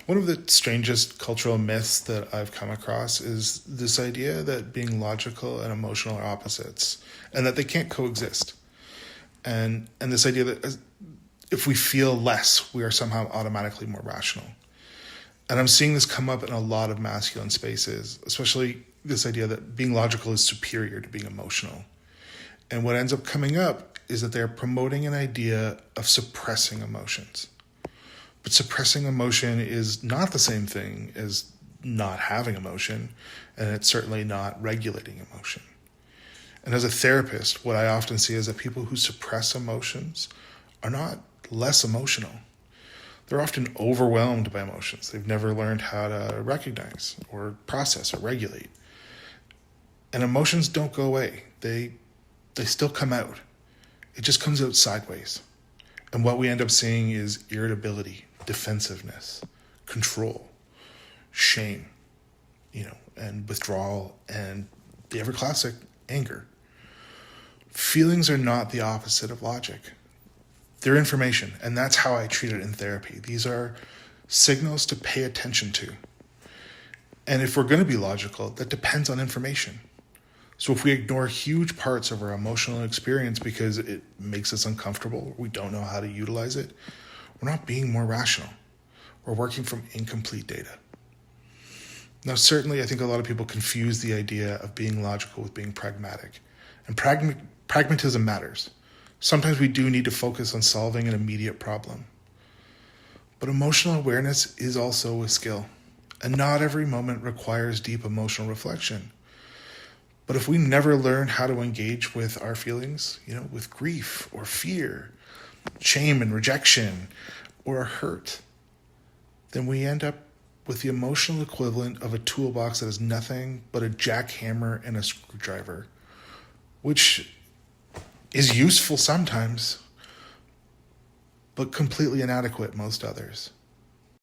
One of the strangest cultural myths that I've come across is this idea that being logical and emotional are opposites and that they can't coexist. And this idea that if we feel less, we are somehow automatically more rational. And I'm seeing this come up in a lot of masculine spaces, especially this idea that being logical is superior to being emotional. And what ends up coming up is that they're promoting an idea of suppressing emotions. But suppressing emotion is not the same thing as not having emotion, and it's certainly not regulating emotion. And as a therapist, what I often see is that people who suppress emotions are not less emotional. They're often overwhelmed by emotions. They've never learned how to recognize or process or regulate. And emotions don't go away. They still come out. It just comes out sideways. And what we end up seeing is irritability, defensiveness, control, shame, and withdrawal, and the ever classic anger. Feelings are not the opposite of logic. They're information, and that's how I treat it in therapy. These are signals to pay attention to. And if we're going to be logical, that depends on information. So if we ignore huge parts of our emotional experience because it makes us uncomfortable, we don't know how to utilize it, we're not being more rational. We're working from incomplete data. Now, certainly, I think a lot of people confuse the idea of being logical with being pragmatic. And pragmatism matters. Sometimes we do need to focus on solving an immediate problem. But emotional awareness is also a skill. And not every moment requires deep emotional reflection. But if we never learn how to engage with our feelings, with grief or fear, shame and rejection, or hurt, then we end up with the emotional equivalent of a toolbox that is nothing but a jackhammer and a screwdriver, which is useful sometimes, but completely inadequate most others.